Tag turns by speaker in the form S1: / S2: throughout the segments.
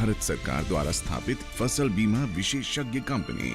S1: भारत सरकार द्वारा स्थापित फसल बीमा विशेषज्ञ कंपनी।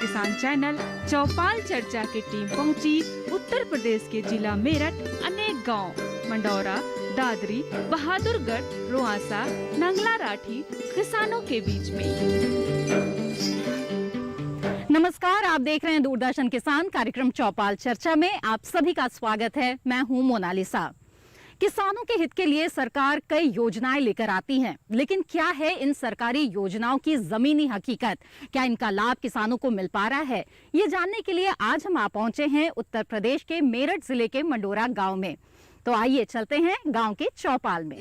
S2: किसान चैनल चौपाल चर्चा की टीम पहुंची उत्तर प्रदेश के जिला मेरठ अनेक गांव मंडौरा, दादरी, बहादुरगढ़, रुआसा, नंगला राठी किसानों के बीच में।
S3: नमस्कार, आप देख रहे हैं दूरदर्शन किसान कार्यक्रम चौपाल चर्चा में आप सभी का स्वागत है। मैं हूं मोनालिसा। किसानों के हित के लिए सरकार कई योजनाएं लेकर आती है, लेकिन क्या है इन सरकारी योजनाओं की जमीनी हकीकत? क्या इनका लाभ किसानों को मिल पा रहा है? ये जानने के लिए आज हम आ पहुंचे हैं उत्तर प्रदेश के मेरठ जिले के मंडौरा गांव में। तो आइए चलते हैं गांव के चौपाल में।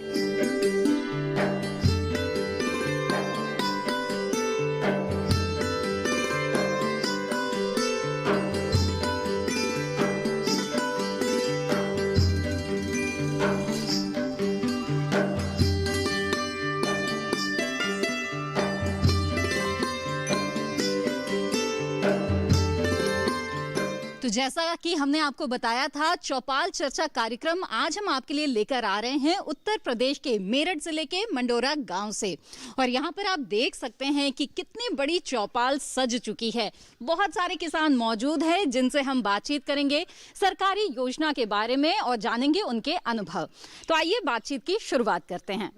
S3: तो जैसा कि हमने आपको बताया था, चौपाल चर्चा कार्यक्रम आज हम आपके लिए लेकर आ रहे हैं उत्तर प्रदेश के मेरठ जिले के मंडौरा गांव से। और यहाँ पर आप देख सकते हैं कि कितनी बड़ी चौपाल सज चुकी है। बहुत सारे किसान मौजूद हैं जिनसे हम बातचीत करेंगे सरकारी योजना के बारे में और जानेंगे उनके अनुभव। तो आइए बातचीत की शुरुआत करते हैं।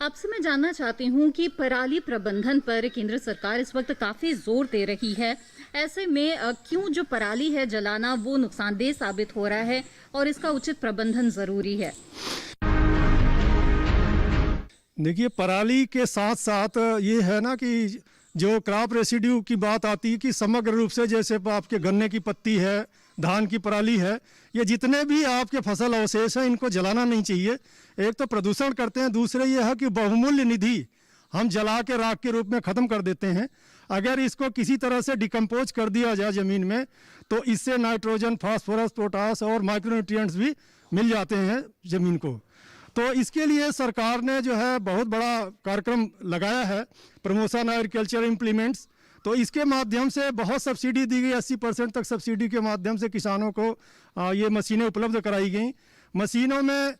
S3: आपसे मैं जानना चाहती हूँ कि पराली प्रबंधन पर केंद्र सरकार इस वक्त काफी जोर दे रही है। ऐसे में क्यों जो पराली है जलाना वो नुकसानदेह साबित हो रहा है और इसका उचित प्रबंधन जरूरी है?
S4: देखिए, पराली के साथ साथ ये है ना कि जो क्रॉप रेसिड्यू की बात आती है कि समग्र रूप से जैसे आपके गन्ने की पत्ती है, धान की पराली है, ये जितने भी आपके फसल अवशेष हैं इनको जलाना नहीं चाहिए। एक तो प्रदूषण करते हैं, दूसरे ये है कि बहुमूल्य निधि हम जला के राख के रूप में ख़त्म कर देते हैं। अगर इसको किसी तरह से डिकम्पोज कर दिया जाए ज़मीन में तो इससे नाइट्रोजन, फास्फोरस, पोटास और माइक्रोन्यूट्रिएंट्स भी मिल जाते हैं ज़मीन को। तो इसके लिए सरकार ने जो है बहुत बड़ा कार्यक्रम लगाया है, प्रमोशन एग्रीकल्चर इम्प्लीमेंट्स। तो इसके माध्यम से बहुत सब्सिडी दी गई, 80% तक सब्सिडी के माध्यम से किसानों को ये मशीनें उपलब्ध कराई गई। मशीनों में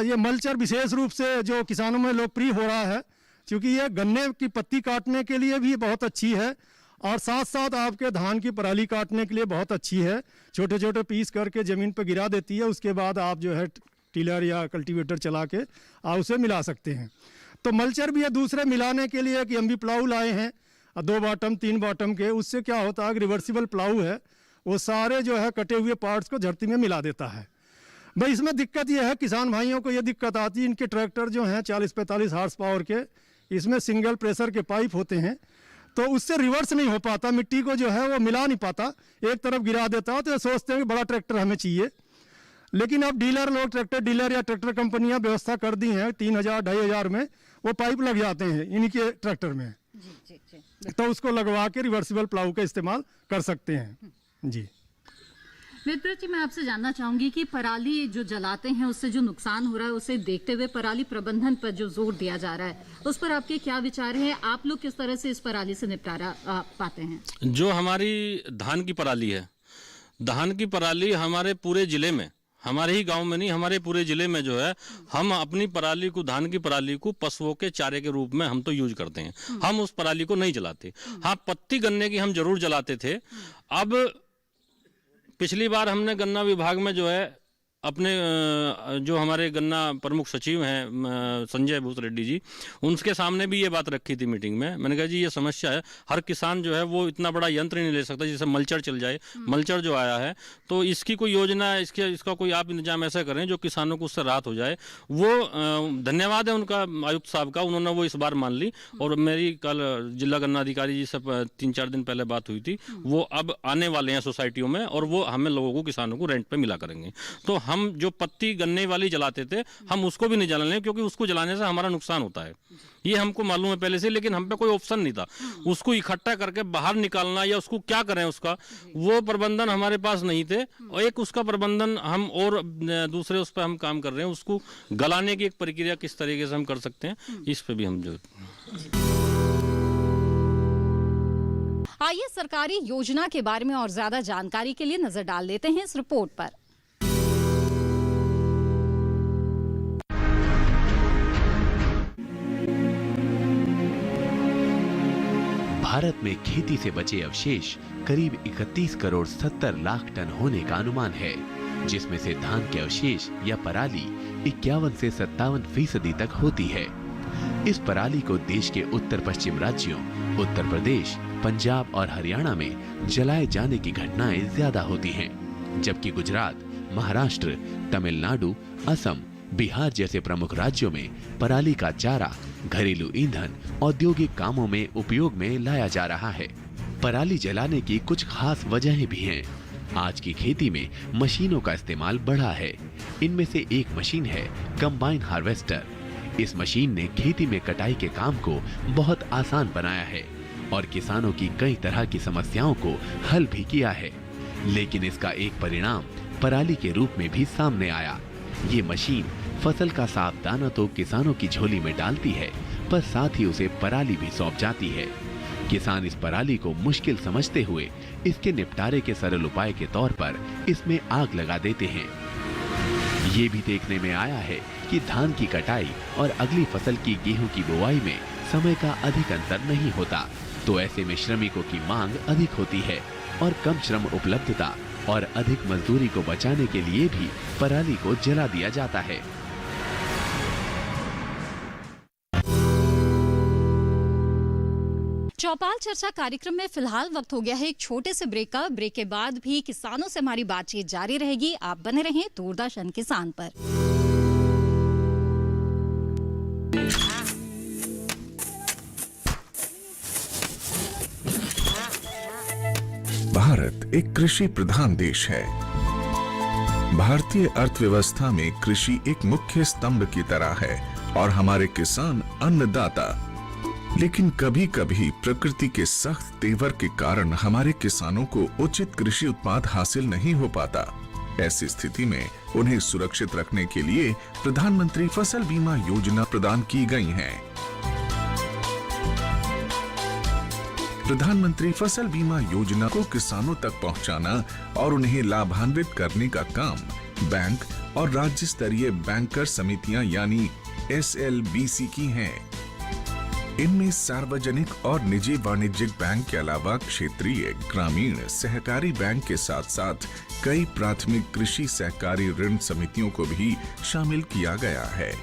S4: ये मल्चर विशेष रूप से जो किसानों में लोकप्रिय हो रहा है, क्योंकि ये गन्ने की पत्ती काटने के लिए भी बहुत अच्छी है और साथ साथ आपके धान की पराली काटने के लिए बहुत अच्छी है। छोटे छोटे पीस करके ज़मीन पर गिरा देती है, उसके बाद आप जो है टिलर या कल्टीवेटर चला के उसे मिला सकते हैं। तो मल्चर भी है दूसरे मिलाने के लिए कि हम भी प्लाऊ लाए हैं 2 बॉटम 3 बॉटम के। उससे क्या होता है कि रिवर्सिबल प्लाऊ है, वो सारे जो है कटे हुए पार्ट्स को धरती में मिला देता है। भाई इसमें दिक्कत ये है, किसान भाइयों को ये दिक्कत आती है, इनके ट्रैक्टर जो हैं 40-45 हार्स पावर के, इसमें सिंगल प्रेशर के पाइप होते हैं, तो उससे रिवर्स नहीं हो पाता, मिट्टी को जो है वो मिला नहीं पाता, एक तरफ गिरा देता है। तो ये सोचते हैं कि बड़ा ट्रैक्टर हमें चाहिए, लेकिन अब डीलर लोग, ट्रैक्टर डीलर या ट्रैक्टर कंपनियां व्यवस्था कर दी हैं 3000-2500 में वो पाइप लग जाते हैं इनके ट्रैक्टर में। तो उसको लगवा के रिवर्सिबल प्लाऊ का इस्तेमाल कर सकते हैं। जी
S3: विप्र जी, मैं आपसे जानना चाहूंगी कि पराली जो जलाते हैं उससे जो नुकसान हो रहा है उसे देखते हुए पराली प्रबंधन पर जो जोर दिया जा रहा है उस पर आपके क्या विचार हैं? आप लोग किस तरह से इस पराली से निपटारा पाते हैं?
S5: जो हमारी धान की पराली है, धान की पराली हमारे पूरे ज़िले में हमारे ही गांव में नहीं, हमारे पूरे जिले में जो है, हम अपनी पराली को, धान की पराली को पशुओं के चारे के रूप में हम तो यूज करते हैं। हम उस पराली को नहीं जलाते। हाँ, पत्ती गन्ने की हम जरूर जलाते थे। अब पिछली बार हमने गन्ना विभाग में जो है अपने जो हमारे गन्ना प्रमुख सचिव हैं संजय भूस रेड्डी जी, उनके सामने भी ये बात रखी थी मीटिंग में। मैंने कहा जी ये समस्या है, हर किसान जो है वो इतना बड़ा यंत्र नहीं ले सकता जैसे मल्चर चल जाए। मल्चर जो आया है तो इसकी कोई योजना, इसका कोई आप इंतजाम ऐसा करें जो किसानों को उससे राहत हो जाए। वो धन्यवाद है उनका, आयुक्त साहब का, उन्होंने वो इस बार मान ली। और मेरी कल जिला गन्ना अधिकारी जी से 3-4 दिन पहले बात हुई थी, वो अब आने वाले हैं सोसाइटियों में और वो हमें लोगों को, किसानों को रेंट पे मिला करेंगे। तो हम जो पत्ती गन्ने वाली जलाते थे, हम उसको भी नहीं जलाने, क्योंकि उसको जलाने से हमारा नुकसान होता है, ये हमको मालूम है पहले से। लेकिन हम पे कोई ऑप्शन नहीं था उसको इकट्ठा करके बाहर निकालना या उसको क्या करें, उसका वो प्रबंधन हमारे पास नहीं थे। और एक उसका प्रबंधन हम और दूसरे उस पर हम काम कर रहे हैं, उसको गलाने की एक प्रक्रिया किस तरीके से हम कर सकते हैं, इस पे भी हम जो।
S3: आइए सरकारी योजना के बारे में और ज्यादा जानकारी के लिए नजर डाल लेते हैं इस रिपोर्ट पर।
S6: भारत में खेती से बचे अवशेष करीब 31 करोड़ 70 लाख टन होने का अनुमान है, जिसमें से धान के अवशेष या पराली 51 से 57% तक होती है। इस पराली को देश के उत्तर पश्चिम राज्यों उत्तर प्रदेश, पंजाब और हरियाणा में जलाए जाने की घटनाएं ज्यादा होती हैं, जबकि गुजरात, महाराष्ट्र, तमिलनाडु, असम, बिहार जैसे प्रमुख राज्यों में पराली का चारा घरेलू ईंधन औद्योगिक कामों में उपयोग में लाया जा रहा है। पराली जलाने की कुछ खास वजहें भी हैं। आज की खेती में मशीनों का इस्तेमाल बढ़ा है। इनमें से एक मशीन है कंबाइन हार्वेस्टर। इस मशीन ने खेती में कटाई के काम को बहुत आसान बनाया है और किसानों की कई तरह की समस्याओं को हल भी किया है। लेकिन इसका एक परिणाम पराली के रूप में भी सामने आया। ये मशीन फसल का साफ दाना तो किसानों की झोली में डालती है, पर साथ ही उसे पराली भी सौंप जाती है। किसान इस पराली को मुश्किल समझते हुए इसके निपटारे के सरल उपाय के तौर पर इसमें आग लगा देते हैं। ये भी देखने में आया है कि धान की कटाई और अगली फसल की गेहूं की बुआई में समय का अधिक अंतर नहीं होता, तो ऐसे में श्रमिकों की मांग अधिक होती है और कम श्रम उपलब्धता और अधिक मजदूरी को बचाने के लिए भी पराली को जला दिया जाता है।
S3: चौपाल चर्चा कार्यक्रम में फिलहाल वक्त हो गया है एक छोटे से ब्रेक का। ब्रेक के बाद भी किसानों से हमारी बातचीत जारी रहेगी। आप बने रहें दूरदर्शन किसान पर।
S1: भारत एक कृषि प्रधान देश है। भारतीय अर्थव्यवस्था में कृषि एक मुख्य स्तंभ की तरह है और हमारे किसान अन्नदाता। लेकिन कभी कभी प्रकृति के सख्त तेवर के कारण हमारे किसानों को उचित कृषि उत्पाद हासिल नहीं हो पाता। ऐसी स्थिति में उन्हें सुरक्षित रखने के लिए प्रधानमंत्री फसल बीमा योजना प्रदान की गई है। प्रधानमंत्री फसल बीमा योजना को किसानों तक पहुंचाना और उन्हें लाभान्वित करने का काम बैंक और राज्य स्तरीय बैंकर समितियां यानी SLBC की हैं। इनमें सार्वजनिक और निजी वाणिज्यिक बैंक के अलावा क्षेत्रीय, ग्रामीण, सहकारी बैंक के साथ साथ कई प्राथमिक कृषि सहकारी ऋण समितियों को भी शामिल किया गया है।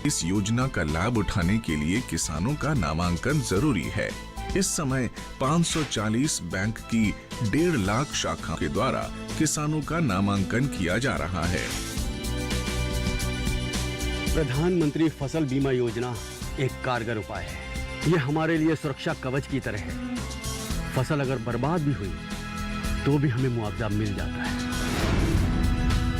S1: इस योजना का लाभ उठाने के लिए किसानों का नामांकन जरूरी है। इस समय 540 बैंक की 1.5 लाख शाखा के द्वारा किसानों का नामांकन किया जा रहा है।
S7: प्रधानमंत्री फसल बीमा योजना एक कारगर उपाय है। ये हमारे लिए सुरक्षा कवच की तरह है। फसल अगर बर्बाद भी हुई तो भी हमें मुआवजा मिल जाता है।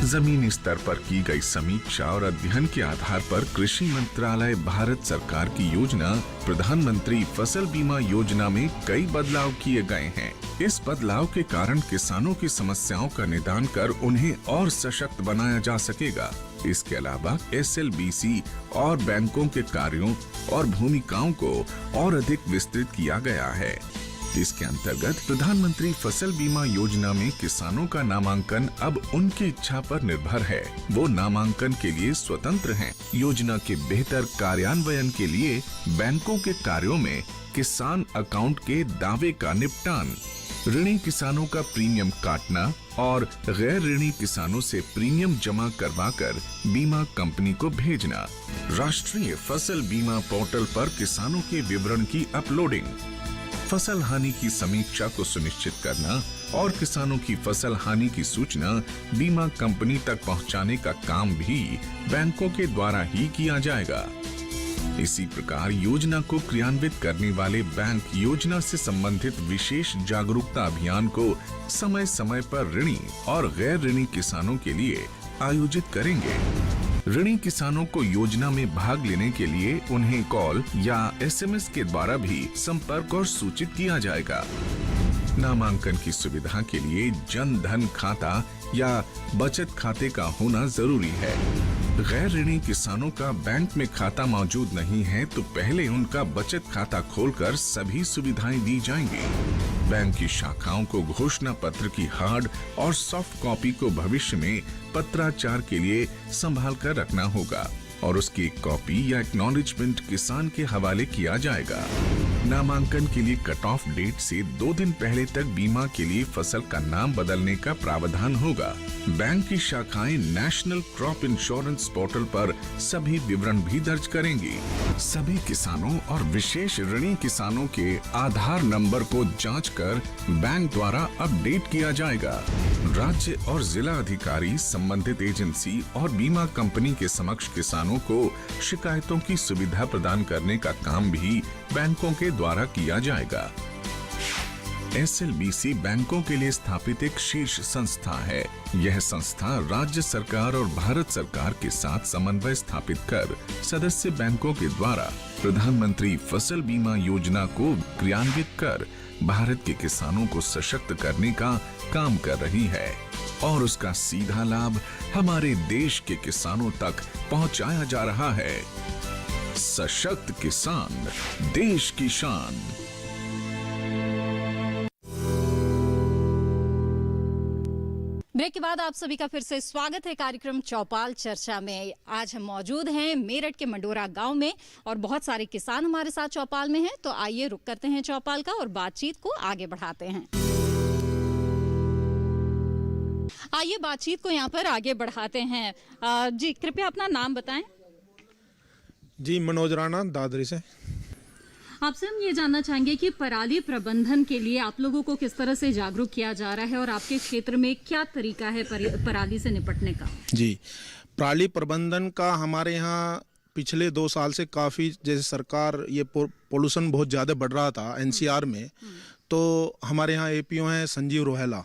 S1: जमीनी स्तर पर की गई समीक्षा और अध्ययन के आधार पर कृषि मंत्रालय भारत सरकार की योजना प्रधानमंत्री फसल बीमा योजना में कई बदलाव किए गए हैं। इस बदलाव के कारण किसानों की समस्याओं का निदान कर उन्हें और सशक्त बनाया जा सकेगा। इसके अलावा SLBC और बैंकों के कार्यों और भूमिकाओं को और अधिक विस्तृत किया गया है। इसके अंतर्गत प्रधानमंत्री फसल बीमा योजना में किसानों का नामांकन अब उनकी इच्छा पर निर्भर है। वो नामांकन के लिए स्वतंत्र हैं। योजना के बेहतर कार्यान्वयन के लिए बैंकों के कार्यों में किसान अकाउंट के दावे का निपटान, ऋणी किसानों का प्रीमियम काटना और गैर ऋणी किसानों से प्रीमियम जमा करवाकर बीमा कंपनी को भेजना, राष्ट्रीय फसल बीमा पोर्टल पर किसानों के विवरण की अपलोडिंग, फसल हानि की समीक्षा को सुनिश्चित करना और किसानों की फसल हानि की सूचना बीमा कंपनी तक पहुंचाने का काम भी बैंकों के द्वारा ही किया जाएगा। इसी प्रकार योजना को क्रियान्वित करने वाले बैंक योजना से संबंधित विशेष जागरूकता अभियान को समय समय पर ऋणी और गैर ऋणी किसानों के लिए आयोजित करेंगे। ऋणी किसानों को योजना में भाग लेने के लिए उन्हें कॉल या SMS के द्वारा भी संपर्क और सूचित किया जाएगा। नामांकन की सुविधा के लिए जन धन खाता या बचत खाते का होना जरूरी है। गैर ऋणी किसानों का बैंक में खाता मौजूद नहीं है तो पहले उनका बचत खाता खोलकर सभी सुविधाएं दी जाएंगी। बैंक की शाखाओं को घोषणा पत्र की हार्ड और सॉफ्ट कॉपी को भविष्य में पत्राचार के लिए संभाल कर रखना होगा और उसकी एक कॉपी या एक्नॉलेजमेंट किसान के हवाले किया जाएगा। नामांकन के लिए कट ऑफ डेट से 2 दिन पहले तक बीमा के लिए फसल का नाम बदलने का प्रावधान होगा। बैंक की शाखाएं नेशनल क्रॉप इंश्योरेंस पोर्टल पर सभी विवरण भी दर्ज करेंगी। सभी किसानों और विशेष ऋणी किसानों के आधार नंबर को जांचकर बैंक द्वारा अपडेट किया जाएगा। राज्य और जिला अधिकारी संबंधित एजेंसी और बीमा कंपनी के समक्ष किसानों को शिकायतों की सुविधा प्रदान करने का काम भी बैंकों के द्वारा किया जाएगा। SLBC बैंकों के लिए स्थापित एक शीर्ष संस्था है। यह संस्था राज्य सरकार और भारत सरकार के साथ समन्वय स्थापित कर सदस्य बैंकों के द्वारा प्रधानमंत्री फसल बीमा योजना को क्रियान्वित कर भारत के किसानों को सशक्त करने का काम कर रही है और उसका सीधा लाभ हमारे देश के किसानों तक पहुंचाया जा रहा है। सशक्त किसान, देश की शान।
S3: ब्रेक के बाद आप सभी का फिर से स्वागत है कार्यक्रम चौपाल चर्चा में। आज हम मौजूद हैं मेरठ के मंडोरा गांव में और बहुत सारे किसान हमारे साथ चौपाल में हैं। तो आइए रुक करते हैं चौपाल का और बातचीत को आगे बढ़ाते हैं। आइए बातचीत को यहाँ पर आगे बढ़ाते हैं। जी कृपया अपना नाम बताएं।
S8: जी मनोज राणा दादरी से।
S3: आपसे हम ये जानना चाहेंगे कि पराली प्रबंधन के लिए आप लोगों को किस तरह से जागरूक किया जा रहा है और आपके क्षेत्र में क्या तरीका है पराली से निपटने का? जी
S8: पराली प्रबंधन का हमारे यहाँ पिछले 2 साल से काफ़ी, जैसे सरकार ये पोल्यूशन बहुत ज़्यादा बढ़ रहा था NCR में, तो हमारे यहाँ APO हैं संजीव रोहेला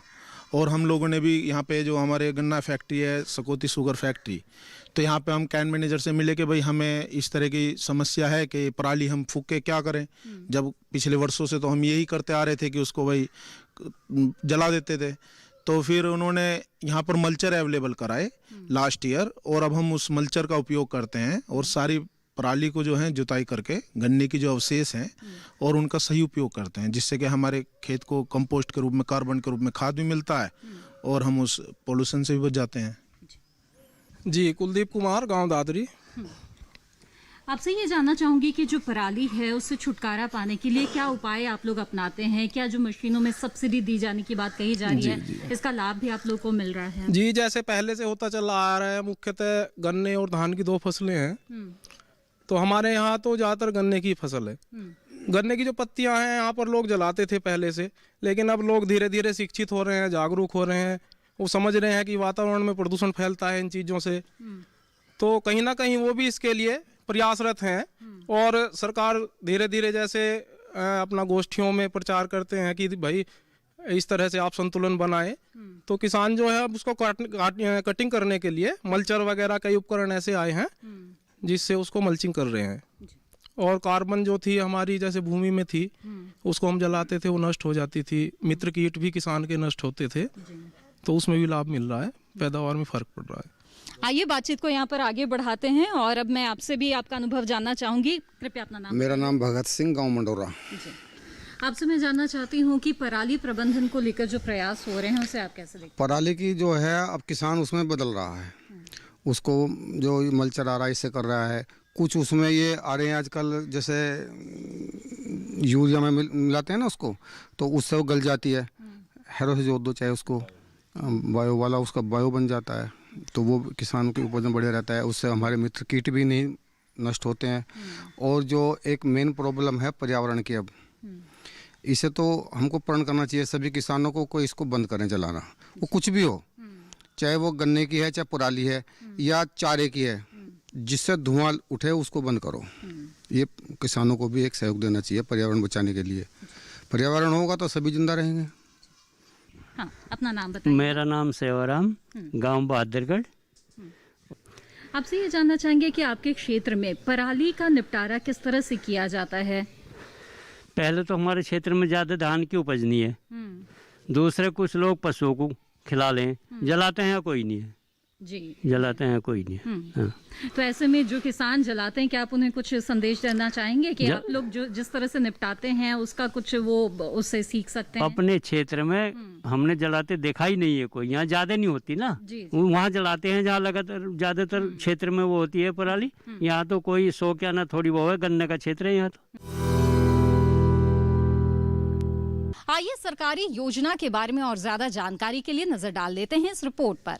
S8: और हम लोगों ने भी यहाँ पे जो हमारे गन्ना फैक्ट्री है सकौती शुगर फैक्ट्री, तो यहाँ पे हम कैंट मैनेजर से मिले कि भाई हमें इस तरह की समस्या है कि पराली हम फूक के क्या करें। जब पिछले वर्षों से तो हम यही करते आ रहे थे कि उसको भाई जला देते थे, तो फिर उन्होंने यहाँ पर मल्चर अवेलेबल कराए लास्ट ईयर और अब हम उस मल्चर का उपयोग करते हैं और सारी पराली को जो है जुताई करके गन्ने की जो अवशेष हैं और उनका सही उपयोग करते हैं, जिससे कि हमारे खेत को कंपोस्ट के रूप में, कार्बन के रूप में खाद भी मिलता है और हम उस पोल्यूशन से भी बच जाते हैं।
S9: जी कुलदीप कुमार, गांव दादरी।
S3: आपसे ये जानना चाहूंगी कि जो पराली है उससे छुटकारा पाने के लिए क्या उपाय आप लोग अपनाते हैं? क्या जो मशीनों में सब्सिडी दी जाने की बात कही जा रही है, इसका लाभ भी आप लोग को मिल रहा है?
S9: जी जैसे पहले से होता चला आ रहा है, मुख्यतः गन्ने और धान की 2 फसलें हैं, तो हमारे यहाँ तो ज़्यादातर गन्ने की फसल है। गन्ने की जो पत्तियाँ हैं यहाँ पर लोग जलाते थे पहले से, लेकिन अब लोग धीरे धीरे शिक्षित हो रहे हैं, जागरूक हो रहे हैं, वो समझ रहे हैं कि वातावरण में प्रदूषण फैलता है इन चीज़ों से, तो कहीं ना कहीं वो भी इसके लिए प्रयासरत हैं और सरकार धीरे धीरे जैसे अपना गोष्ठियों में प्रचार करते हैं कि भाई इस तरह से आप संतुलन बनाएं, तो किसान जो है अब उसको कटिंग करने के लिए मल्चर वगैरह कई उपकरण ऐसे आए हैं जिससे उसको मल्चिंग कर रहे हैं। और कार्बन जो थी हमारी जैसे भूमि में थी उसको हम जलाते थे, वो नष्ट हो जाती थी। मित्र कीट भी किसान के नष्ट होते थे, तो उसमें भी लाभ मिल रहा है, पैदावार में फर्क पड़ रहा है।
S3: आइए बातचीत को यहाँ पर आगे बढ़ाते हैं और अब मैं आपसे भी आपका अनुभव जानना चाहूंगी। कृपया अपना नाम।
S10: मेरा नाम भगत सिंह, गांव मंडोरा।
S3: आपसे मैं जानना चाहती हूँ कि पराली प्रबंधन को लेकर जो प्रयास हो रहे हैं उसे आप कैसे देखते
S10: पराली की जो है अब किसान उसमें बदल रहा है, उसको जो मल्चर आ रहा है इससे कर रहा है। कुछ उसमें ये आ रहे हैं आजकल, जैसे यूरिया में मिलाते हैं ना उसको, तो उससे वो गल जाती है। हैरो से जोत दो चाहे उसको, बायो वाला उसका बायो बन जाता है, तो वो किसान के उपज में बढ़िया रहता है। उससे हमारे मित्र कीट भी नहीं नष्ट होते हैं। और जो एक मेन प्रॉब्लम है पर्यावरण की, अब इसे तो हमको प्रण करना चाहिए सभी किसानों को, कोई इसको बंद करें जलाना, वो कुछ भी हो, चाहे वो गन्ने की है, चाहे पराली है या चारे की है, जिससे धुआं उठे उसको बंद करो। ये किसानों को भी एक सहयोग देना चाहिए पर्यावरण बचाने के लिए। पर्यावरण होगा तो सभी जिंदा रहेंगे।
S3: हाँ, अपना नाम बताइए।
S11: मेरा नाम सेवाराम, गांव बहादुरगढ़।
S3: आपसे ये जानना चाहेंगे कि आपके क्षेत्र में पराली का निपटारा किस तरह से किया जाता है?
S11: पहले तो हमारे क्षेत्र में ज़्यादा धान की उपज नहीं है, दूसरे कुछ लोग पशुओं को खिला लें, जलाते हैं कोई नहीं है
S3: जी,
S11: जलाते हैं कोई नहीं है। हाँ।
S3: तो ऐसे में जो किसान जलाते हैं, क्या आप उन्हें कुछ संदेश देना चाहेंगे कि आप लोग जो जिस तरह से निपटाते हैं उसका कुछ वो उससे सीख सकते हैं?
S11: अपने क्षेत्र में हमने जलाते देखा ही नहीं है कोई, यहाँ ज्यादा नहीं होती ना, वहाँ जलाते हैं जहाँ लगातार ज्यादातर क्षेत्र में वो होती है पराली। यहाँ तो कोई 100 क्या ना थोड़ी वो है, गन्ने का क्षेत्र है यहाँ तो।
S3: आइए सरकारी योजना के बारे में और ज्यादा जानकारी के लिए नजर डाल लेते हैं इस रिपोर्ट पर।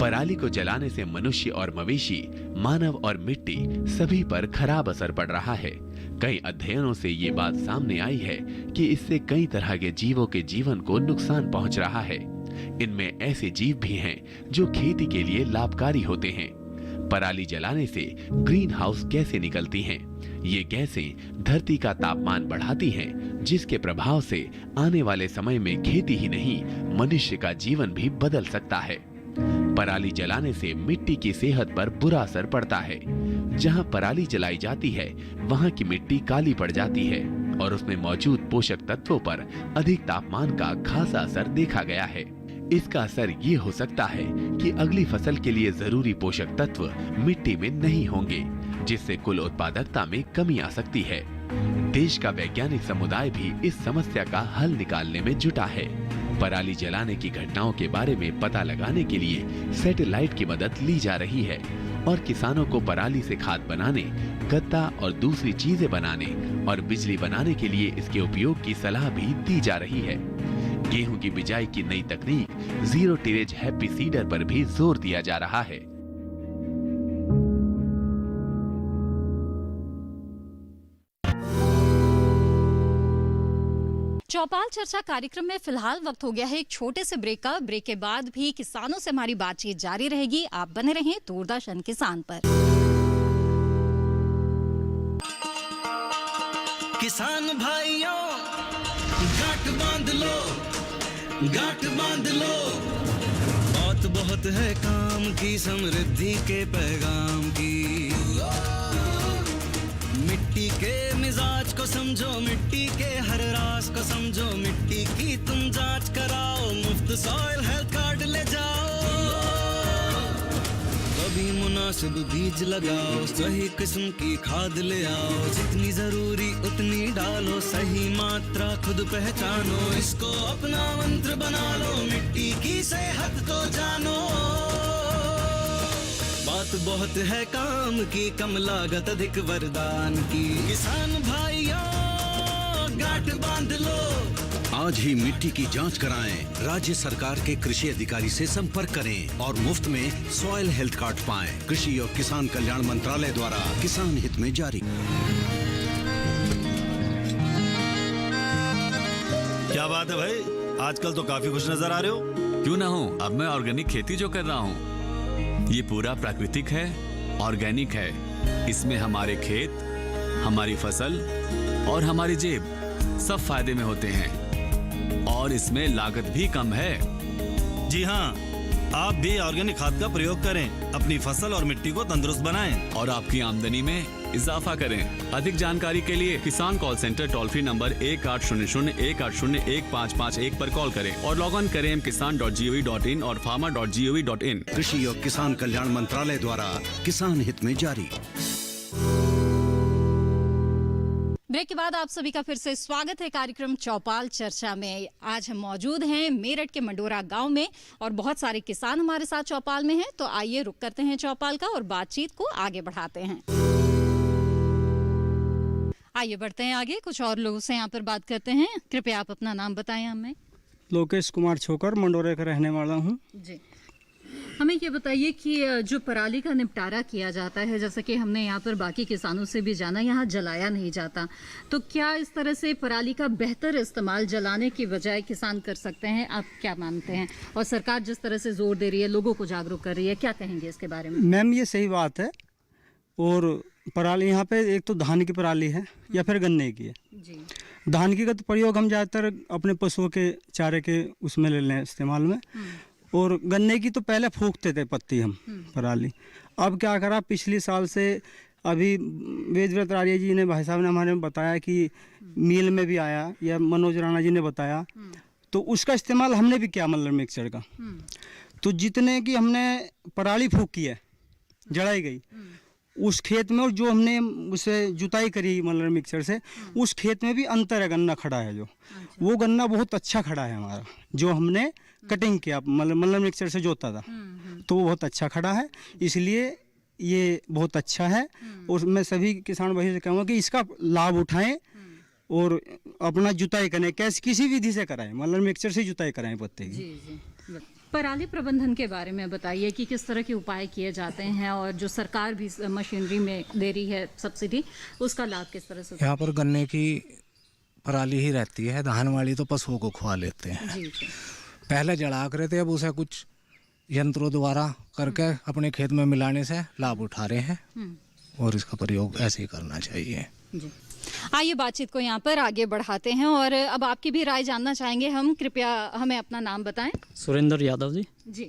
S6: पराली को जलाने से मनुष्य और मवेशी, मानव और मिट्टी सभी पर खराब असर पड़ रहा है। कई अध्ययनों से ये बात सामने आई है कि इससे कई तरह के जीवों के जीवन को नुकसान पहुंच रहा है। इनमें ऐसे जीव भी हैं जो खेती के लिए लाभकारी होते हैं। पराली जलाने से ग्रीन हाउस गैसें निकलती हैं। ये गैसें धरती का तापमान बढ़ाती हैं, जिसके प्रभाव से आने वाले समय में खेती ही नहीं, मनुष्य का जीवन भी बदल सकता है। पराली जलाने से मिट्टी की सेहत पर बुरा असर पड़ता है। जहां पराली जलाई जाती है वहां की मिट्टी काली पड़ जाती है और उसमें मौजूद पोषक तत्वों पर अधिक तापमान का खासा असर देखा गया है। इसका असर ये हो सकता है कि अगली फसल के लिए जरूरी पोषक तत्व मिट्टी में नहीं होंगे, जिससे कुल उत्पादकता में कमी आ सकती है। देश का वैज्ञानिक समुदाय भी इस समस्या का हल निकालने में जुटा है। पराली जलाने की घटनाओं के बारे में पता लगाने के लिए सैटेलाइट की मदद ली जा रही है और किसानों को पराली से खाद बनाने, गत्ता और दूसरी चीजें बनाने और बिजली बनाने के लिए इसके उपयोग की सलाह भी दी जा रही है। गेहूं की बिजाई की नई तकनीक जीरो टिलेज हैप्पी सीडर पर भी जोर दिया जा रहा है।
S3: चौपाल चर्चा कार्यक्रम में फिलहाल वक्त हो गया है एक छोटे से ब्रेक का। ब्रेक के बाद भी किसानों से हमारी बातचीत जारी रहेगी। आप बने रहें दूरदर्शन किसान पर।
S12: किसान भाइयों गांठ बांध लो, गांठ बांध लो, बहुत बहुत है काम की, समृद्धि के पैगाम की। मिट्टी के मिजाज को समझो, मिट्टी के हर राज को समझो, मिट्टी की तुम जांच कराओ, मुफ्त सॉइल हेल्थ कार्ड ले जाओ। कभी मुनासिब बीज लगाओ, सही किस्म की खाद ले आओ, जितनी जरूरी उतनी डालो, सही मात्रा खुद पहचानो, इसको अपना मंत्र बना लो, मिट्टी की सेहत को जानो। बात बहुत है काम की, कम लागत अधिक वरदान की। किसान भाइयों गांठ बांध लो,
S13: आज ही मिट्टी की जांच कराएं। राज्य सरकार के कृषि अधिकारी से संपर्क करें और मुफ्त में सॉइल हेल्थ कार्ड पाएं। कृषि और किसान कल्याण मंत्रालय द्वारा किसान हित में जारी।
S14: क्या बात है भाई, आजकल तो काफी खुश नजर आ रहे हो।
S15: क्यों ना हो, अब मैं ऑर्गेनिक खेती जो कर रहा हूँ ये पूरा प्राकृतिक है, ऑर्गेनिक है। इसमें हमारे खेत, हमारी फसल और हमारी जेब सब फायदे में होते हैं और इसमें लागत भी कम है।
S14: जी हाँ, आप भी ऑर्गेनिक खाद का प्रयोग करें, अपनी फसल और मिट्टी को तंदुरुस्त बनाएं
S15: और आपकी आमदनी में इजाफा करें। अधिक जानकारी के लिए किसान call centre toll free number 1800-180-1551 पर कॉल करें और लॉग ऑन करें kisan.gov.in और farmer.gov.in।
S13: कृषि और किसान कल्याण मंत्रालय द्वारा किसान हित में जारी।
S3: ब्रेक के बाद आप सभी का फिर से स्वागत है कार्यक्रम चौपाल चर्चा में। आज हम मौजूद हैं मेरठ के मंडोरा गांव में और बहुत सारे किसान हमारे साथ चौपाल में हैं। तो आइए रुक करते हैं चौपाल का और बातचीत को आगे बढ़ाते हैं। आइए बढ़ते हैं आगे, कुछ और लोगों से यहाँ पर बात करते हैं। कृपया आप अपना नाम बताएं हमें।
S16: लोकेश कुमार छोकर, मंडोरे का रहने वाला हूँ
S3: जी। हमें ये बताइए कि जो पराली का निपटारा किया जाता है, जैसा कि हमने यहाँ पर बाकी किसानों से भी जाना, यहाँ जलाया नहीं जाता, तो क्या इस तरह से पराली का बेहतर इस्तेमाल जलाने की बजाय किसान कर सकते हैं? आप क्या मानते हैं? और सरकार जिस तरह से जोर दे रही है, लोगों को जागरूक कर रही है, क्या कहेंगे इसके बारे में?
S16: मैम ये सही बात है। और पराली यहाँ पे एक तो धान की पराली है या फिर गन्ने की है
S3: जी।
S16: धान की का तो प्रयोग हम ज़्यादातर अपने पशुओं के चारे के उसमें ले लें इस्तेमाल में, और गन्ने की तो पहले फूकते थे पत्ती हम पराली। अब क्या करा, पिछले साल से अभी वेदव्रत आर्य जी ने, भाई साहब ने हमारे बताया कि मील में भी आया, या मनोज राणा जी ने बताया, तो उसका इस्तेमाल हमने भी किया मल्लर मिक्सचर का। तो जितने की हमने पराली फूकी है, जलाई गई उस खेत में, और जो हमने उसे जुताई करी मल्लर मिक्सचर से, उस खेत में भी अंतर है। गन्ना खड़ा है जो, वो गन्ना बहुत अच्छा खड़ा है हमारा, जो हमने कटिंग किया मल्लर मिक्सचर से जोता था, तो वो बहुत अच्छा खड़ा है। इसलिए ये बहुत अच्छा है, और मैं सभी किसान भाइयों से कहूँगा कि इसका लाभ उठाएं और अपना जुताई करें। कैसे किसी विधि से कराएं, मल्लर मिक्सचर से जुताई कराएं पत्ते की।
S3: पराली प्रबंधन के बारे में बताइए कि किस तरह के उपाय किए जाते हैं, और जो सरकार भी मशीनरी में दे रही है सब्सिडी, उसका लाभ किस तरह से?
S17: यहाँ पर गन्ने की पराली ही रहती है, धान वाली तो पशुओं को खुआ लेते हैं।
S3: जी जी।
S17: पहले जला कर थे, अब उसे कुछ यंत्रों द्वारा करके अपने खेत में मिलाने से लाभ उठा रहे हैं, और इसका प्रयोग ऐसे ही करना चाहिए
S3: जी। आइए बातचीत को यहाँ पर आगे बढ़ाते हैं, और अब आपकी भी राय जानना चाहेंगे हम। कृपया हमें अपना नाम बताएं।
S18: सुरेंद्र यादव जी।
S3: जी,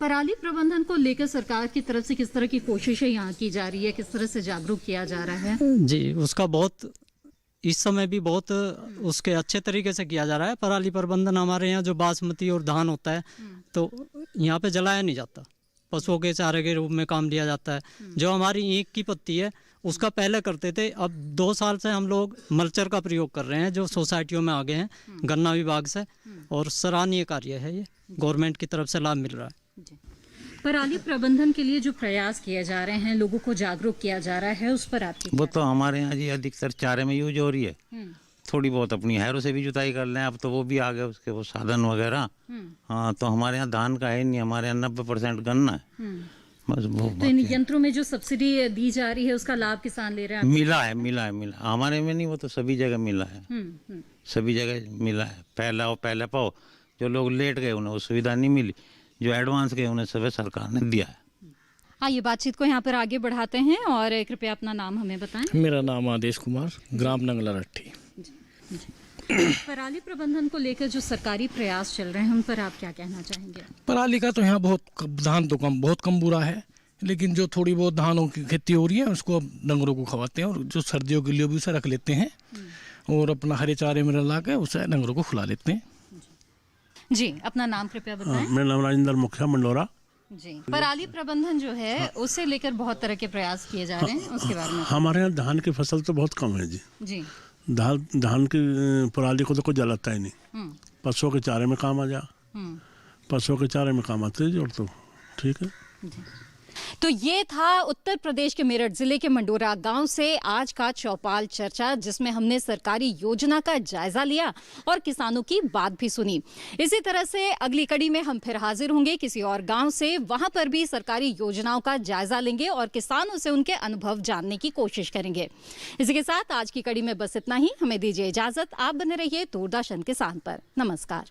S3: पराली प्रबंधन को लेकर सरकार की तरफ से किस तरह की कोशिशें यहाँ की जा रही है, किस तरह से जागरूक किया जा रहा है?
S18: जी, उसका बहुत इस समय भी बहुत उसके अच्छे तरीके से किया जा रहा है। पराली प्रबंधन हमारे यहाँ जो बासमती और धान होता है, तो यहाँ पे जलाया नहीं जाता, पशुओं के चारे के रूप में काम लिया जाता है। जो हमारी ईंख की पत्ती है, उसका पहले करते थे, अब 2 साल से हम लोग मल्चर का प्रयोग कर रहे हैं, जो सोसाइटियों में आ गए हैं गन्ना विभाग से, और सराहनीय कार्य है ये, गवर्नमेंट की तरफ से लाभ मिल रहा है।
S3: पराली प्रबंधन के लिए जो प्रयास किए जा रहे हैं, लोगों को जागरूक किया जा रहा है, उस पर आपकी?
S19: वो तो हमारे यहाँ जी अधिकतर चारे में यूज हो रही है, थोड़ी बहुत अपनी हैरों से भी जुताई कर लें, अब तो वो भी आ गए उसके वो साधन वगैरह। हाँ, तो हमारे यहाँ धान का है नहीं, हमारे यहाँ 90% गन्ना है बस। वो
S3: तो इन यंत्रों में जो सब्सिडी दी जा रही है, उसका लाभ किसान ले रहे हैं?
S19: मिला है हमारे में नहीं, वो तो सभी जगह मिला है, सभी जगह मिला है। पहले पाओ, जो लोग लेट गए उन्हें वो सुविधा नहीं मिली, जो एडवांस गए उन्हें सब सरकार ने दिया है।
S3: आइए बातचीत को यहाँ पर आगे बढ़ाते हैं, और कृपया अपना नाम हमें बताएं।
S20: मेरा नाम आदेश कुमार, ग्राम नंगला रट्टी।
S3: पराली प्रबंधन को लेकर जो सरकारी प्रयास चल रहे हैं, उन पर आप क्या कहना चाहेंगे?
S20: पराली का तो यहाँ धान तो बहुत कम बुरा है, लेकिन जो थोड़ी बहुत धानों की खेती हो रही है उसको अब डंगरों को खवाते हैं, और जो सर्दियों के लिए भी उसे रख लेते हैं, और अपना हरे चारे में ला के उसे डंगरों को खिला लेते हैं।
S3: जी, अपना नाम कृपया बताएं।
S14: मेरा नाम राजेंद्र मुखिया, मंडोरा।
S3: जी, पराली प्रबंधन जो है उसे लेकर बहुत तरह के प्रयास किए जा रहे हैं, उसके बारे में?
S14: हमारे यहाँ धान की फसल तो बहुत कम है जी। धान की पराली को तो कोई जलाता ही नहीं, पशुओं के चारे में काम आ जा, पशुओं के चारे में काम आते हैं, और तो ठीक है।
S3: तो ये था उत्तर प्रदेश के मेरठ जिले के मंडोरा गांव से आज का चौपाल चर्चा, जिसमें हमने सरकारी योजना का जायजा लिया और किसानों की बात भी सुनी। इसी तरह से अगली कड़ी में हम फिर हाजिर होंगे किसी और गांव से, वहां पर भी सरकारी योजनाओं का जायजा लेंगे और किसानों से उनके अनुभव जानने की कोशिश करेंगे। इसी के साथ आज की कड़ी में बस इतना ही। हमें दीजिए इजाजत, आप बने रहिए दूरदर्शन किसान पर। नमस्कार।